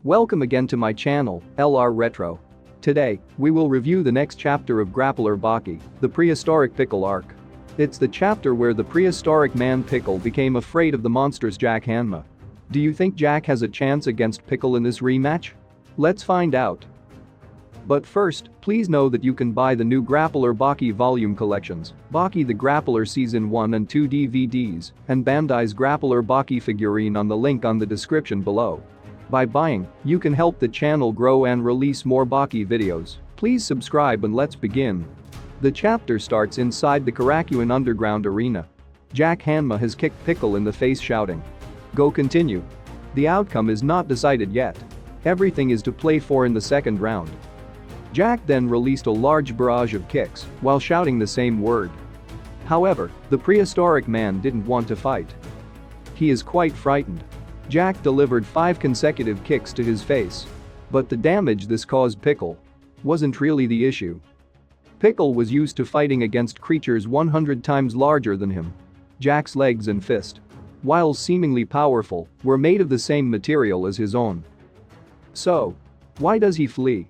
Welcome again to my channel, LR Retro. Today, we will review the next chapter of Grappler Baki, the Prehistoric Pickle arc. It's the chapter where the prehistoric man Pickle became afraid of the monstrous Jack Hanma. Do you think Jack has a chance against Pickle in this rematch? Let's find out. But first, please know that you can buy the new Grappler Baki volume collections, Baki the Grappler Season 1 and 2 DVDs, and Bandai's Grappler Baki figurine on the link on the description below. By buying, you can help the channel grow and release more Baki videos. Please subscribe and let's begin. The chapter starts inside the Karakuan underground arena. Jack Hanma has kicked Pickle in the face, shouting, "Go continue." The outcome is not decided yet. Everything is to play for in the second round. Jack then released a large barrage of kicks while shouting the same word. However, the prehistoric man didn't want to fight. He is quite frightened. Jack delivered 5 consecutive kicks to his face. But the damage this caused Pickle wasn't really the issue. Pickle was used to fighting against creatures 100 times larger than him. Jack's legs and fist, while seemingly powerful, were made of the same material as his own. So, why does he flee?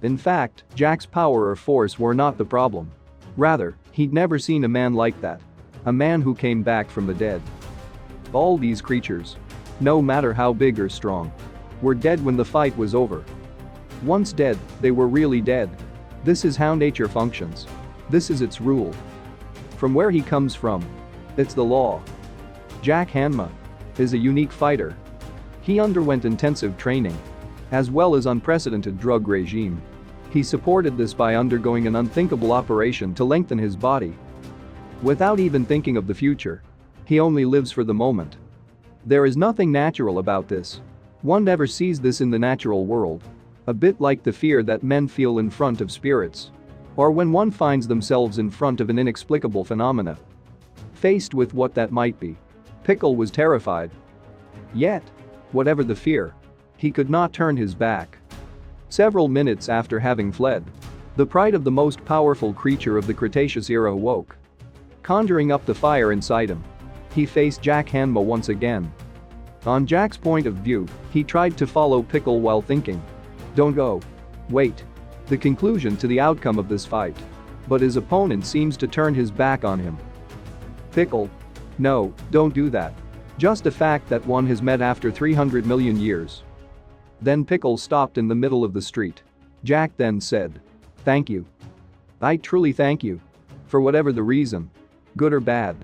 In fact, Jack's power or force were not the problem. Rather, he'd never seen a man like that. A man who came back from the dead. All these creatures, no matter how big or strong, were dead when the fight was over. Once dead, they were really dead. This is how nature functions. This is its rule. From where he comes from, it's the law. Jack Hanma is a unique fighter. He underwent intensive training, as well as unprecedented drug regime. He supported this by undergoing an unthinkable operation to lengthen his body. Without even thinking of the future, he only lives for the moment. There is nothing natural about this. One never sees this in the natural world. A bit like the fear that men feel in front of spirits. Or when one finds themselves in front of an inexplicable phenomena. Faced with what that might be, Pickle was terrified. Yet, whatever the fear, he could not turn his back. Several minutes after having fled, the pride of the most powerful creature of the Cretaceous era awoke. Conjuring up the fire inside him, he faced Jack Hanma once again. On Jack's point of view, he tried to follow Pickle while thinking, "Don't go. Wait." The conclusion to the outcome of this fight. But his opponent seems to turn his back on him. "Pickle. No, don't do that. Just a fact that one has met after 300 million years." Then Pickle stopped in the middle of the street. Jack then said, "Thank you. I truly thank you. For whatever the reason. Good or bad.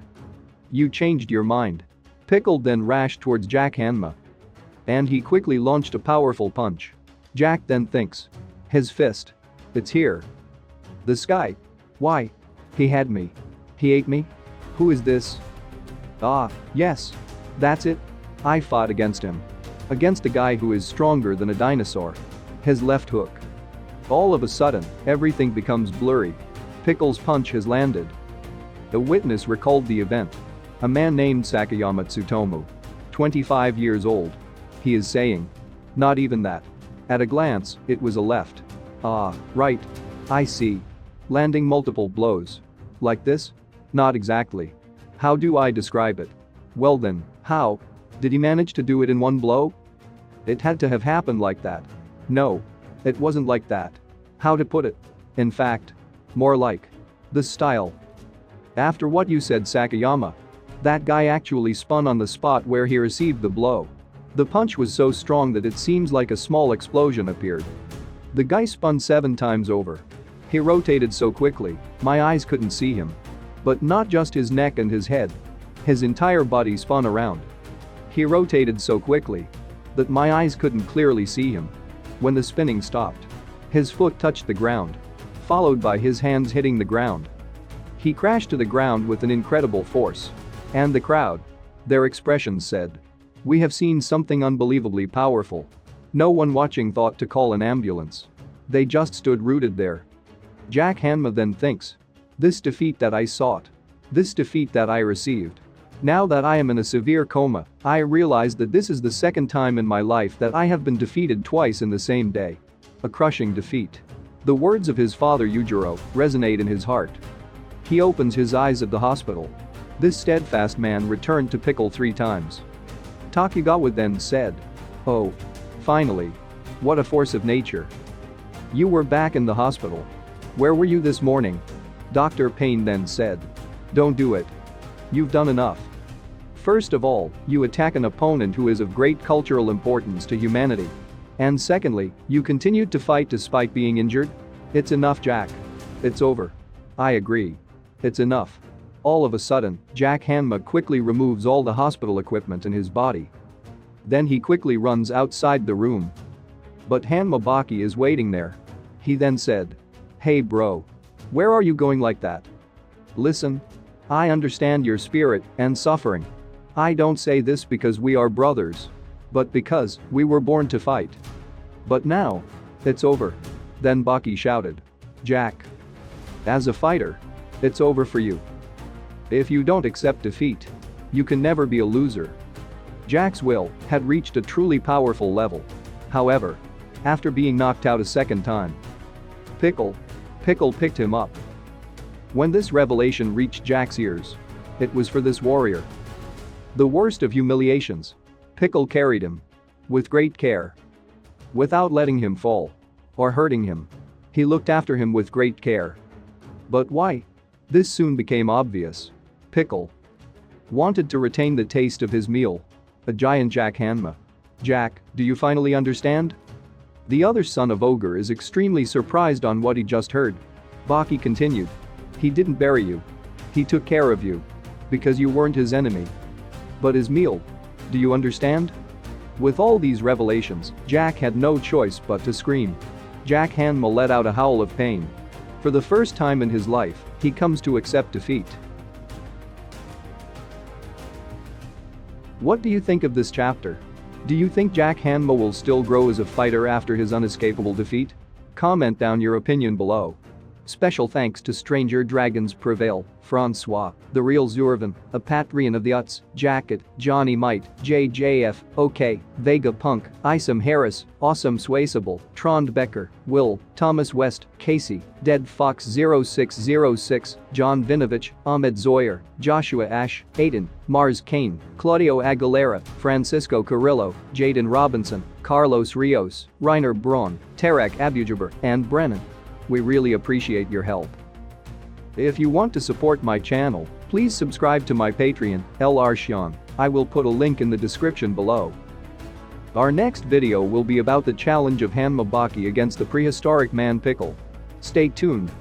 You changed your mind." Pickle then rushed towards Jack Hanma. And he quickly launched a powerful punch. Jack then thinks. His fist. It's here. The sky. Why? He had me. He ate me? Who is this? Ah, yes. That's it. I fought against him. Against a guy who is stronger than a dinosaur. His left hook. All of a sudden, everything becomes blurry. Pickle's punch has landed. A witness recalled the event. A man named Sakayama Tsutomu. 25 years old. He is saying. Not even that. At a glance, it was a left. Ah, right. I see. Landing multiple blows. Like this? Not exactly. How do I describe it? Well then, how? Did he manage to do it in one blow? It had to have happened like that. No. It wasn't like that. How to put it? In fact, more like the style. After what you said, Sakayama, that guy actually spun on the spot where he received the blow. The punch was so strong that it seems like a small explosion appeared. The guy spun 7 times over. He rotated so quickly, my eyes couldn't see him. But not just his neck and his head. His entire body spun around. He rotated so quickly that my eyes couldn't clearly see him. When the spinning stopped, his foot touched the ground, followed by his hands hitting the ground. He crashed to the ground with an incredible force. And the crowd, their expressions said, "We have seen something unbelievably powerful." No one watching thought to call an ambulance. They just stood rooted there. Jack Hanma then thinks. This defeat that I sought. This defeat that I received. Now that I am in a severe coma, I realize that this is the second time in my life that I have been defeated twice in the same day. A crushing defeat. The words of his father Yujiro resonate in his heart. He opens his eyes at the hospital. This steadfast man returned to Pickle 3 times. Takugawa then said. Oh. Finally. What a force of nature. You were back in the hospital. Where were you this morning? Dr. Payne then said. Don't do it. You've done enough. First of all, you attack an opponent who is of great cultural importance to humanity. And secondly, you continued to fight despite being injured? It's enough, Jack. It's over. I agree. It's enough. All of a sudden, Jack Hanma quickly removes all the hospital equipment in his body. Then he quickly runs outside the room. But Hanma Baki is waiting there. He then said. Hey bro. Where are you going like that? Listen. I understand your spirit and suffering. I don't say this because we are brothers. But because we were born to fight. But now. It's over. Then Baki shouted. Jack. As a fighter. It's over for you. If you don't accept defeat. You can never be a loser. Jack's will had reached a truly powerful level. However. After being knocked out a second time. Pickle picked him up. When this revelation reached Jack's ears. It was for this warrior. The worst of humiliations. Pickle carried him. With great care. Without letting him fall. Or hurting him. He looked after him with great care. But why? This soon became obvious. Pickle wanted to retain the taste of his meal. A giant Jack Hanma. Jack, do you finally understand? The other son of Ogre is extremely surprised on what he just heard. Baki continued. He didn't bury you. He took care of you. Because you weren't his enemy. But his meal. Do you understand? With all these revelations, Jack had no choice but to scream. Jack Hanma let out a howl of pain. For the first time in his life, he comes to accept defeat. What do you think of this chapter? Do you think Jack Hanma will still grow as a fighter after his unescapable defeat? Comment down your opinion below. Special thanks to Stranger Dragons Prevail, Francois, The Real Zurvan, A Patreon of the Uts, Jacket, Johnny Might, JJF, OK, Vega Punk, Isam Harris, Awesome Swayable, Trond Becker, Will, Thomas West, Casey, Dead Fox 0606, John Vinovich, Ahmed Zoyer, Joshua Ash, Aiden, Mars Kane, Claudio Aguilera, Francisco Carrillo, Jaden Robinson, Carlos Rios, Reiner Braun, Tarek Abujaber, and Brennan. We really appreciate your help. If you want to support my channel, please subscribe to my Patreon, LR Xian. I will put a link in the description below. Our next video will be about the challenge of Hanma Baki against the Prehistoric Man Pickle. Stay tuned.